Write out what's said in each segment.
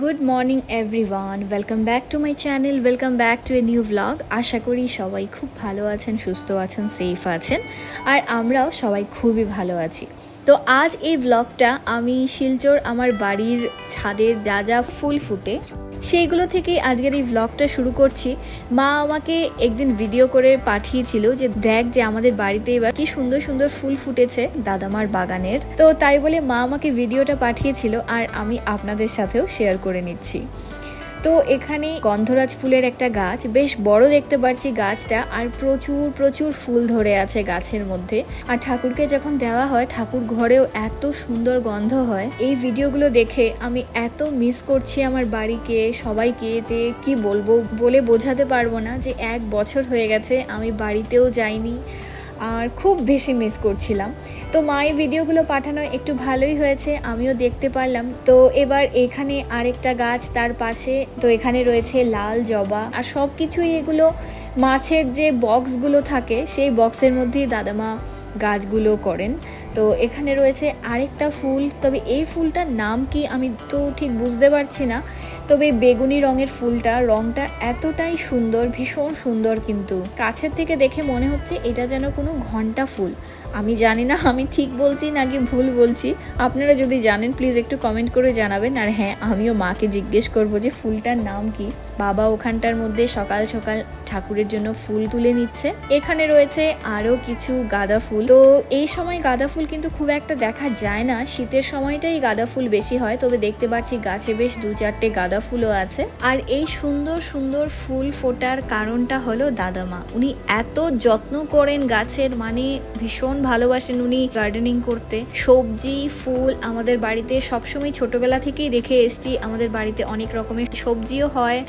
Good morning everyone, welcome back to my channel, welcome back to a new vlog. আশা করি সবাই খুব ভালো আছেন, সুস্থ আছেন, সেফ আছেন, আর আমরাও সবাই খুবই ভালো আছি। তো আজ এই ভ্লগটা আমি শিলচর আমার বাড়ির ছাদের যা যা ফুল ফুটে সেইগুলো থেকেই আজকের এই ভ্লগটা শুরু করছি। মা আমাকে একদিন ভিডিও করে পাঠিয়েছিল যে দেখ যে আমাদের বাড়িতে এবার কি সুন্দর সুন্দর ফুল ফুটেছে দাদামার বাগানের। তো তাই বলে মা আমাকে ভিডিওটা পাঠিয়েছিল আর আমি আপনাদের সাথেও শেয়ার করে নিচ্ছি। তো এখানে গন্ধরাজ ফুলের একটা গাছ, বেশ বড় দেখতে পাচ্ছি গাছটা, আর প্রচুর প্রচুর ফুল ধরে আছে গাছের মধ্যে। আর ঠাকুরকে যখন দেওয়া হয় ঠাকুর ঘরেও এত সুন্দর গন্ধ হয়। এই ভিডিওগুলো দেখে আমি এত মিস করছি আমার বাড়িকে, সবাইকে, যে কি বলবো, বলে বোঝাতে পারবো না। যে 1 বছর হয়ে গেছে আমি বাড়িতেও যাইনি, আর খুব বেশি মিস করছিলাম। তো মায়ের ভিডিওগুলো পাঠানো একটু ভালোই হয়েছে, আমিও দেখতে পারলাম। তো এবার এখানে আরেকটা গাছ তার পাশে, তো এখানে রয়েছে লাল জবা, আর সব কিছুই এগুলো মাছের যে বক্সগুলো থাকে সেই বক্সের মধ্যেই দাদামা গাছগুলো করেন। তো এখানে রয়েছে আরেকটা ফুল, তবে এই ফুলটার নাম কি আমি তো ঠিক বুঝতে পারছি না। তবে বেগুনি রঙের ফুলটা, রঙটা এতটাই সুন্দর, ভীষণ সুন্দর, কিন্তু কাছের থেকে দেখে মনে হচ্ছে এটা যেন কোনো ঘন্টা ফুল। আমি জানি না আমি ঠিক বলছি নাকি ভুল বলছি, আপনারা যদি জানেন প্লিজ একটু কমেন্ট করে জানাবেন। আর হ্যাঁ, আমিও মাকে জিজ্ঞেস করবো যে ফুলটার নাম কি। বাবা ওখানটার মধ্যে সকাল সকাল ঠাকুরের জন্য ফুল তুলে নিচ্ছে। এখানে রয়েছে আরও কিছু গাঁদা ফুল। তো এই সময় গাঁদা ফুল কিন্তু খুব একটা দেখা যায় না, শীতের সময়টাই গাঁদা ফুল বেশি হয়। তবে দেখতে পাচ্ছি গাছে বেশ 2-4টে গাঁদা ফুলও আছে। আর এই সুন্দর সুন্দর ফুল ফোটার কারণটা হলো দাদামা, উনি এত যত্ন করেন গাছের, মানে ভীষণ ভালোবাসেন উনি গার্ডেনিং করতে। সবজি ফুল আমাদের বাড়িতে সবসময় ছোটবেলা থেকেই দেখে এসছি, আমাদের বাড়িতে অনেক রকমের সবজিও হয়,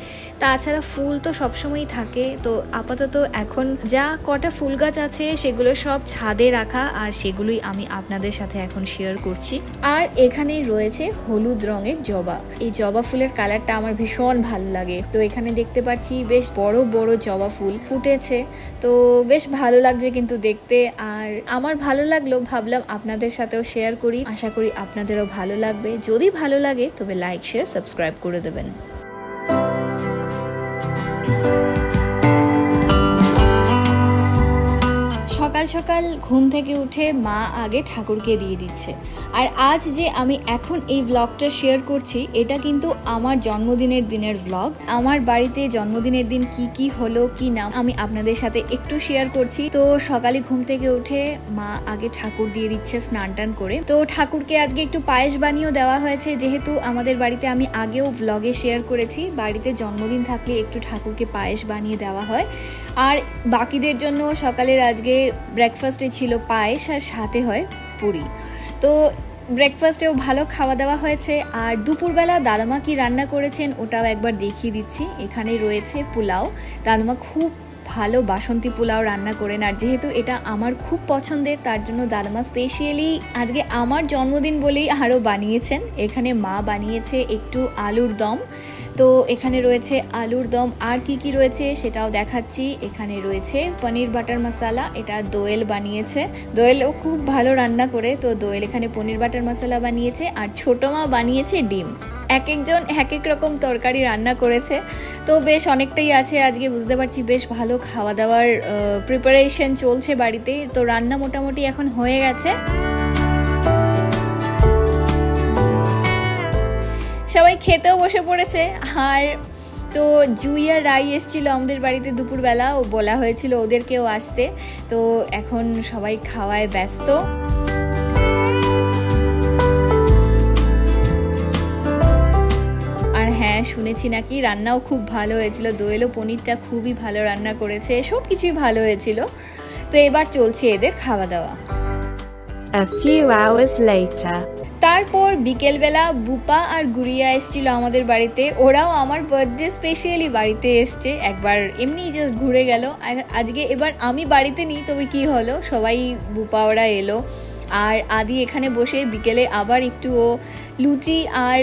তাছাড়া ফুল তো সবসময়ই থাকে। তো আপাতত এখন যা কটা ফুল গাছ আছে সেগুলো সব ছাদে রাখা, আর সেগুলোই আমি আপনাদের সাথে এখন শেয়ার করছি। আর এখানে রয়েছে হলুদ রঙের জবা। এই জবা ফুলের কালারটা আমার ভীষণ ভালো লাগে। তো এখানে দেখতে পাচ্ছি বেশ বড় বড় জবা ফুল ফুটেছে, তো বেশ ভালো লাগছে কিন্তু দেখতে। আর আমার ভালো লাগলো, ভাবলাম আপনাদের সাথেও শেয়ার করি। আশা করি আপনাদেরও ভালো লাগবে। যদি ভালো লাগে তবে লাইক, শেয়ার, সাবস্ক্রাইব করে দেবেন। সকাল সকাল ঘুম থেকে উঠে মা আগে ঠাকুরকে দিয়ে দিচ্ছে। আর আজ যে আমি এখন এই ব্লগটা শেয়ার করছি, এটা কিন্তু আমার জন্মদিনের দিনের ব্লগ। আমার বাড়িতে জন্মদিনের দিন কি কি হলো কি না আমি আপনাদের সাথে একটু শেয়ার করছি। তো সকালে ঘুম থেকে উঠে মা আগে ঠাকুর দিয়ে দিচ্ছে স্নান টান করে। তো ঠাকুরকে আজকে একটু পায়েস বানিয়েও দেওয়া হয়েছে, যেহেতু আমাদের বাড়িতে আমি আগেও ব্লগে শেয়ার করেছি বাড়িতে জন্মদিন থাকলে একটু ঠাকুরকে পায়েস বানিয়ে দেওয়া হয়। আর বাকিদের জন্য সকালের আজকে ব্রেকফাস্টে ছিল পায়েস, আর সাথে হয় পুরি। তো ব্রেকফাস্টেও ভালো খাওয়া দাওয়া হয়েছে। আর দুপুরবেলা দাদামা কি রান্না করেছেন ওটাও একবার দেখিয়ে দিচ্ছি। এখানে রয়েছে পোলাও, দাদামা খুব ভালো বাসন্তী পোলাও রান্না করেন, আর যেহেতু এটা আমার খুব পছন্দের তার জন্য দাদামা স্পেশালি আজকে আমার জন্মদিন বলেই আরও বানিয়েছেন। এখানে মা বানিয়েছে একটু আলুর দম। তো এখানে রয়েছে আলুর দম, আর কি কি রয়েছে সেটাও দেখাচ্ছি। এখানে রয়েছে পনির বাটার মশলা, এটা দোয়েল বানিয়েছে, দোয়েলও খুব ভালো রান্না করে। তো দোয়েল এখানে পনির বাটার মশলা বানিয়েছে, আর ছোটো মা বানিয়েছে ডিম। এক একজন এক এক রকম তরকারি রান্না করেছে, তো বেশ অনেকটাই আছে আজকে, বুঝতে পারছি বেশ ভালো খাওয়া দাওয়ার প্রিপারেশন চলছে বাড়িতে। তো রান্না মোটামুটি এখন হয়ে গেছে, সবাই খেতেও বসে পড়েছে। আর তো জুই আর রাই এসেছিলো আমাদের বাড়িতে দুপুরবেলা, ও বলা হয়েছিল ওদেরকেও আসতে। তো এখন সবাই খাওয়ায় ব্যস্ত। আর হ্যাঁ, শুনেছি নাকি রান্নাও খুব ভালো হয়েছিল, দোয়েলও পনিরটা খুবই ভালো রান্না করেছে, সব কিছুই ভালো হয়েছিল। তো এবার চলছে এদের খাওয়া দাওয়া। A few hours later. তারপর বিকেলবেলা বুপা আর গুড়িয়া এসেছিল আমাদের বাড়িতে, ওরাও আমার বার্থডে স্পেশালি বাড়িতে এসছে, একবার এমনি জাস্ট ঘুরে গেল। আর আজকে এবার আমি বাড়িতে নেই, তবে কি হলো সবাই বুপা ওরা এলো, আর আদি এখানে বসে বিকেলে আবার একটু ও লুচি আর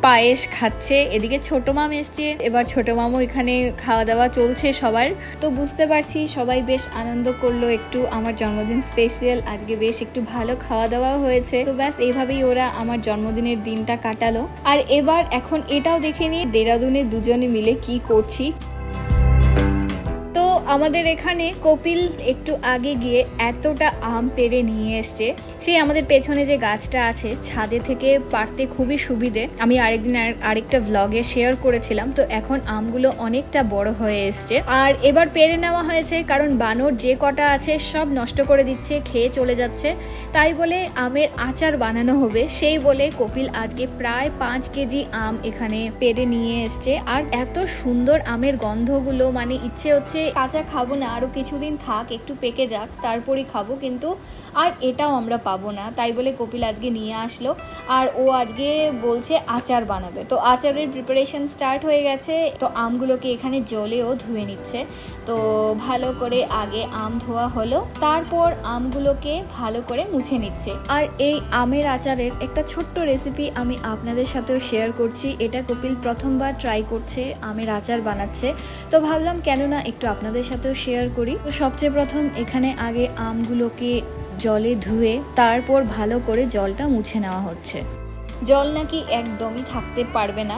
পায়েস খাচ্ছে। এদিকে ছোট মাম এসছে, এবার ছোট মামও এখানে খাওয়া দাওয়া চলছে সবার। তো বুঝতে পারছি সবাই বেশ আনন্দ করলো একটু, আমার জন্মদিন স্পেশাল, আজকে বেশ একটু ভালো খাওয়া দাওয়া হয়েছে। তো ব্যাস এইভাবেই ওরা আমার জন্মদিনের দিনটা কাটালো। আর এবার এখন এটাও দেখে নিই দেরাদুনে দুজনে মিলে কি করছি। তো আমাদের এখানে কপিল একটু আগে গিয়ে এতটা আম পেড়ে নিয়ে এসছে, সেই আমাদের পেছনে যে গাছটা আছে ছাদে থেকে পাড়তে খুবই সুবিধে। আমি আরেকদিন আরেকটা ভ্লগে শেয়ার করেছিলাম। তো এখন আমগুলো অনেকটা বড় হয়ে এসছে আর এবার পেড়ে নেওয়া হয়েছে, কারণ বানর যে কটা আছে সব নষ্ট করে দিচ্ছে, খেয়ে চলে যাচ্ছে। তাই বলে আমের আচার বানানো হবে, সেই বলে কপিল আজকে প্রায় 5 কেজি আম এখানে পেড়ে নিয়ে এসছে। আর এত সুন্দর আমের গন্ধগুলো, মানে ইচ্ছে হচ্ছে কাঁচা খাবো না, আরো কিছুদিন থাক, একটু পেকে যাক, তারপরই খাবো, কিন্তু আর এটাও আমরা পাবো না। তাই বলে কপিল আজকে নিয়ে আসলো আর ও আজকে বলছে আচার বানাবে। তো আচারের প্রিপারেশন স্টার্ট হয়ে গেছে। তো আমগুলোকে এখানে জলেও ধুয়ে নিচ্ছে। তো ভালো করে আগে আম ধোয়া হলো, তারপর আমগুলোকে ভালো করে মুছে নিচ্ছে। আর এই আমের আচারের একটা ছোট্ট রেসিপি আমি আপনাদের সাথেও শেয়ার করছি। এটা কপিল প্রথমবার ট্রাই করছে, আমের আচার বানাচ্ছে। তো ভাবলাম কেন না একটু আপনাদের সাথেও শেয়ার করি। তো সবচেয়ে প্রথম এখানে আগে আমগুলোকে জলে ধুয়ে তারপর ভালো করে জলটা মুছে নেওয়া হচ্ছে। জল নাকি একদমই থাকতে পারবে না,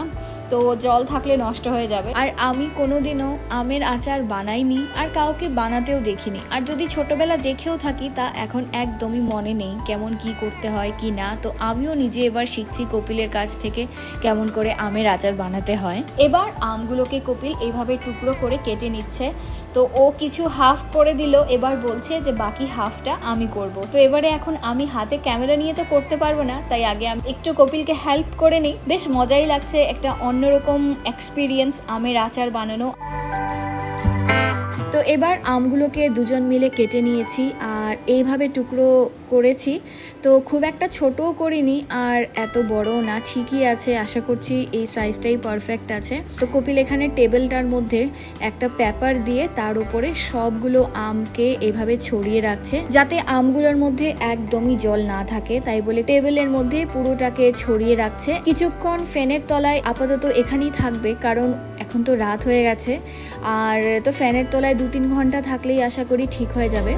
তো জল থাকলে নষ্ট হয়ে যাবে। আর আমি কোনোদিনও আমের আচার বানাইনি আর কাউকে বানাতেও দেখিনি, আর যদি ছোটবেলা দেখেও থাকি তা এখন একদমই মনে নেই কেমন কি করতে হয় কি না। তো আমিও নিজে এবার শিখছি কপিলের কাছ থেকে কেমন করে আমের আচার বানাতে হয়। এবার আমগুলোকে কপিল এইভাবে টুকরো করে কেটে নিচ্ছে। তো ও কিছু হাফ করে দিল, এবার বলছে যে বাকি হাফটা আমি করব। তো এবারে এখন আমি হাতে ক্যামেরা নিয়ে তো করতে পারবো না, তাই আগে আমি একটু কপিলকে হেল্প করে নিই। বেশ মজাই লাগছে, একটা অন্যরকম এক্সপিরিয়েন্স আমের আচার বানানো। তো এবার আমগুলোকে দুজন মিলে কেটে নিয়েছি আর এইভাবে টুকরো করেছি। তো খুব একটা ছোটও করিনি আর এত বড়ও না, ঠিকই আছে। আশা করছি এই সাইজটাই পারফেক্ট আছে। তো কপিল এখানে টেবিলটার মধ্যে একটা পেপার দিয়ে তার উপরে সবগুলো আমকে এভাবে ছড়িয়ে রাখছে, যাতে আমগুলোর মধ্যে একদমই জল না থাকে। তাই বলে টেবিলের মধ্যে পুরোটাকে ছড়িয়ে রাখছে। কিছুক্ষণ ফ্যানের তলায় আপাতত এখানেই থাকবে, কারণ এখন তো রাত হয়ে গেছে। আর তো ফ্যানের তলায় 2-3 ঘন্টা থাকলেই আশা করি ঠিক হয়ে যাবে।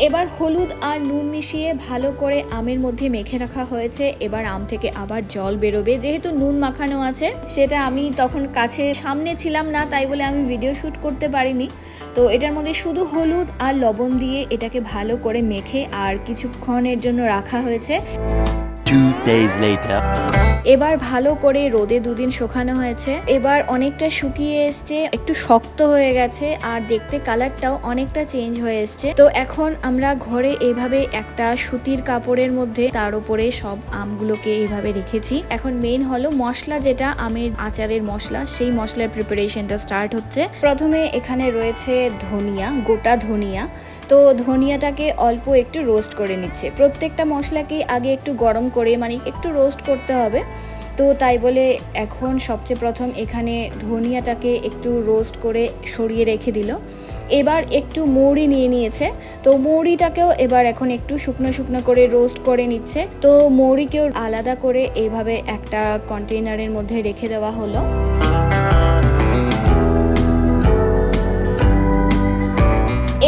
এবার হলুদ আর নুন মিশিয়ে ভালো করে আমের মধ্যে মেখে রাখা হয়েছে। এবার আম থেকে আবার জল বেরোবে, যেহেতু নুন মাখানো আছে। সেটা আমি তখন কাছে সামনে ছিলাম না, তাই বলে আমি ভিডিও শ্যুট করতে পারিনি। তো এটার মধ্যে শুধু হলুদ আর লবণ দিয়ে এটাকে ভালো করে মেখে আর কিছুক্ষণের জন্য রাখা হয়েছে। 2 days later. এবার ভালো করে রোদে 2 দিন শুকানো হয়েছে। এবার অনেকটা শুকিয়ে এসছে, একটু শক্ত হয়ে গেছে আর দেখতে কালারটাও অনেকটা চেঞ্জ হয়ে এসছে। তো এখন আমরা ঘরে এইভাবে একটা সুতির কাপড়ের মধ্যে তার উপরে সব আমগুলোকে এইভাবে রেখেছি। এখন মেইন হলো মশলা, যেটা আমের আচারের মশলা, সেই মশলার প্রিপারেশনটা স্টার্ট হচ্ছে। প্রথমে এখানে রয়েছে ধনিয়া, গোটা ধনিয়া। তো ধনিয়াটাকে অল্প একটু রোস্ট করে নিচ্ছে। প্রত্যেকটা মশলাকে আগে একটু গরম করে, মানে একটু রোস্ট করতে হবে। তো তাই বলে এখন সবচেয়ে প্রথম এখানে ধনিয়াটাকে একটু রোস্ট করে সরিয়ে রেখে দিল। এবার একটু মৌরি নিয়ে নিয়েছে। তো মৌরিটাকেও এবার এখন একটু শুকনো শুকনো করে রোস্ট করে নিচ্ছে। তো মৌরিকেও আলাদা করে এইভাবে একটা কন্টেইনারের মধ্যে রেখে দেওয়া হলো।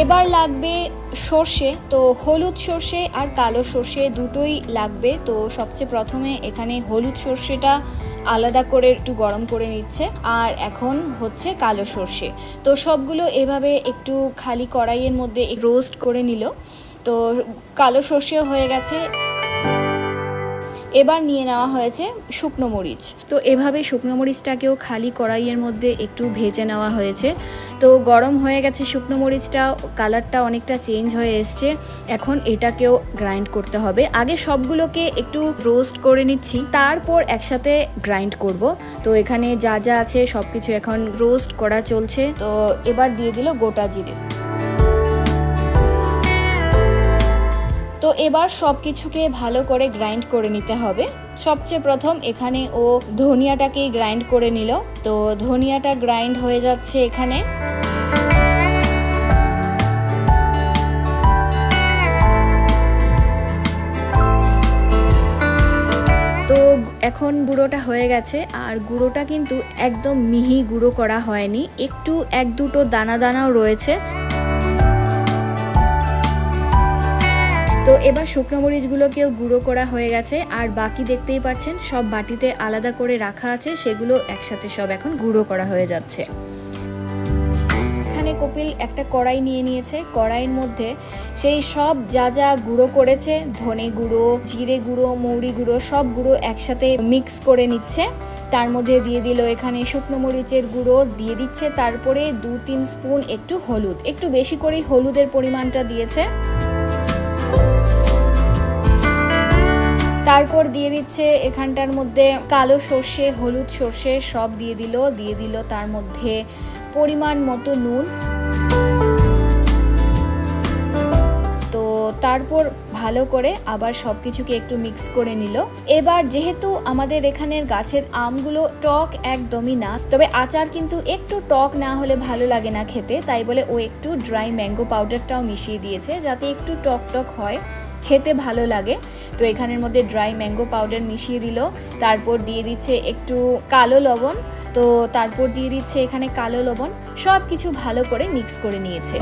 এবার লাগবে সর্ষে। তো হলুদ সর্ষে আর কালো সর্ষে দুটোই লাগবে। তো সবচেয়ে প্রথমে এখানে হলুদ সর্ষেটা আলাদা করে একটু গরম করে নিচ্ছে, আর এখন হচ্ছে কালো সর্ষে। তো সবগুলো এভাবে একটু খালি কড়াইয়ের মধ্যে রোস্ট করে নিল। তো কালো সর্ষেও হয়ে গেছে। এবার নিয়ে নেওয়া হয়েছে শুকনো মরিচ। তো এভাবে শুকনো মরিচটাকেও খালি কড়াইয়ের মধ্যে একটু ভেজে নেওয়া হয়েছে। তো গরম হয়ে গেছে শুকনো মরিচটা, কালারটা অনেকটা চেঞ্জ হয়ে এসছে। এখন এটাকেও গ্রাইন্ড করতে হবে। আগে সবগুলোকে একটু রোস্ট করে নিচ্ছি, তারপর একসাথে গ্রাইন্ড করব। তো এখানে যা যা আছে সবকিছু এখন রোস্ট করা চলছে। তো এবার দিয়ে দিল গোটা জিরে। তো তো এবার সব কিছুকে ভালো করে গ্রাইন্ড করে নিতে হবে। সবচেয়ে প্রথম এখানে ও ধনিয়াটাকেই গ্রাইন্ড করে নিল। তো ধনিয়াটা গ্রাইন্ড হয়ে যাচ্ছে এখানে। তো এখন গুঁড়োটা হয়ে গেছে, আর গুঁড়োটা কিন্তু একদম মিহি গুঁড়ো করা হয়নি, একটু এক দুটো দানা দানাও রয়েছে। তো এবার শুকনো মরিচগুলোকেও গুঁড়ো করা হয়ে গেছে, আর বাকি দেখতেই পাচ্ছেন সব বাটিতে আলাদা করে রাখা আছে, সেগুলো একসাথে সব এখন গুঁড়ো করা হয়ে যাচ্ছে। এখানে কপিল একটা কড়াই নিয়ে নিয়েছে, কড়াইয়ের মধ্যে সেই সব যা যা গুঁড়ো করেছে, ধনে গুঁড়ো, জিরে গুঁড়ো, মৌরি গুঁড়ো, সব গুঁড়ো একসাথে মিক্স করে নিচ্ছে। তার মধ্যে দিয়ে দিল এখানে শুকনো মরিচের গুঁড়ো, দিয়ে দিচ্ছে তারপরে 2-3 স্পুন একটু হলুদ, একটু বেশি করেই হলুদের পরিমাণটা দিয়েছে। তারপর দিয়ে দিচ্ছে এখানটার মধ্যে কালো সর্ষে, হলুদ সর্ষে সব দিয়ে দিল তার মধ্যে পরিমাণ মতো নুন। তো তারপর ভালো করে আবার সবকিছুকে একটু মিক্স করে নিল। এবার যেহেতু আমাদের এখানের গাছের আমগুলো টক একদমই না, তবে আচার কিন্তু একটু টক না হলে ভালো লাগে না খেতে, তাই বলে ও একটু ড্রাই ম্যাঙ্গো পাউডারটাও মিশিয়ে দিয়েছে যাতে একটু টক টক হয়, খেতে ভালো লাগে। তো এখানের মধ্যে ড্রাই ম্যাঙ্গো পাউডার মিশিয়ে দিল। তারপর দিয়ে দিচ্ছে একটু কালো লবণ। তো তারপর দিয়ে দিচ্ছে এখানে কালো লবণ। সব কিছু ভালো করে মিক্স করে নিয়েছে।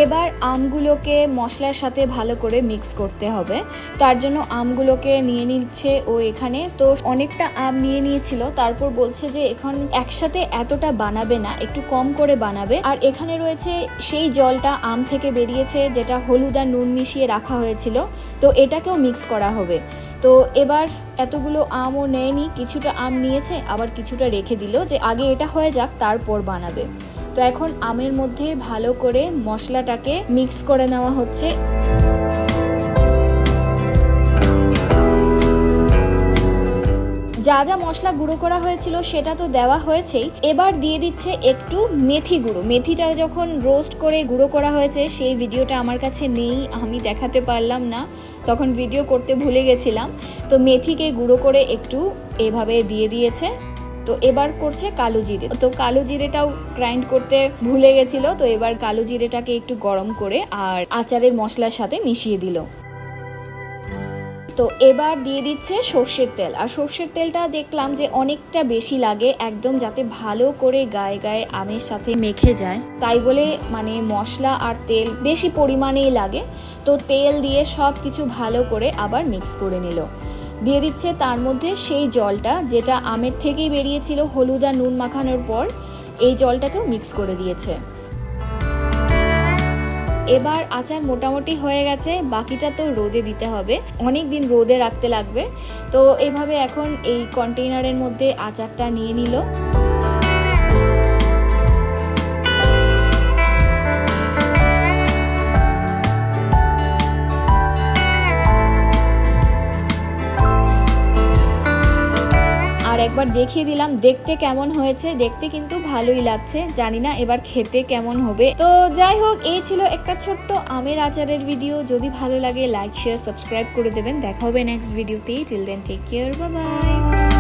এবার আমগুলোকে মশলার সাথে ভালো করে মিক্স করতে হবে। তার জন্য আমগুলোকে নিয়ে নিচ্ছে ও এখানে। তো অনেকটা আম নিয়ে নিয়েছিল, তারপর বলছে যে এখন একসাথে এতটা বানাবে না, একটু কম করে বানাবে। আর এখানে রয়েছে সেই জলটা আম থেকে বেরিয়েছে, যেটা হলুদ আর নুন মিশিয়ে রাখা হয়েছিল, তো এটাকেও মিক্স করা হবে। তো এবার এতগুলো আমও নেয়নি, কিছুটা আম নিয়েছে, আবার কিছুটা রেখে দিল যে আগে এটা হয়ে যাক তারপর বানাবে। তো এখন আমের মধ্যে ভালো করে মশলাটাকে মিক্স করে নেওয়া হচ্ছে। যা যা মশলা গুঁড়ো করা হয়েছিল সেটা তো দেওয়া হয়েছেই। এবার দিয়ে দিচ্ছে একটু মেথি গুঁড়ো। মেথিটা যখন রোস্ট করে গুঁড়ো করা হয়েছে সেই ভিডিওটা আমার কাছে নেই, আমি দেখাতে পারলাম না, তখন ভিডিও করতে ভুলে গেছিলাম। তো মেথিকে গুঁড়ো করে একটু এভাবে দিয়ে দিয়েছে। তো এবার করছে কালো জিরে। তো কালো জিরেটাও গ্রাইন্ড করতে ভুলে গেছিল, তো এবার কালো জিরেটাকে একটু গরম করে আর আচারের মশলার সাথে মিশিয়ে দিল। তো এবার দিয়ে দিচ্ছে সর্ষের তেল। আর সর্ষের তেলটা দেখলাম যে অনেকটা বেশি লাগে, একদম যাতে ভালো করে গায়ে গায়ে আমের সাথে মেখে যায়, তাই বলে মানে মশলা আর তেল বেশি পরিমাণেই লাগে। তো তেল দিয়ে সব কিছু ভালো করে আবার মিক্স করে নিল। দিয়ে দিচ্ছে তার মধ্যে সেই জলটা যেটা আমের থেকেই বেরিয়েছিল হলুদ আর নুন মাখানোর পর, এই জলটাকেও মিক্স করে দিয়েছে। এবার আচার মোটামুটি হয়ে গেছে, বাকিটা তো রোদে দিতে হবে, অনেক দিন রোদে রাখতে লাগবে। তো এভাবে এখন এই কন্টেইনারের মধ্যে আচারটা নিয়ে নিল। আর একবার দেখিয়ে দিলাম দেখতে কেমন হয়েছে, দেখতে কিন্তু ভালোই লাগছে, জানি না এবার খেতে কেমন হবে। তো যাই হোক, এই ছিল একটা ছোট্ট আমের আচারের ভিডিও। যদি ভালো লাগে লাইক শেয়ার সাবস্ক্রাইব করে দেবেন। দেখা হবে নেক্সট ভিডিওতে। Till then take care, bye by.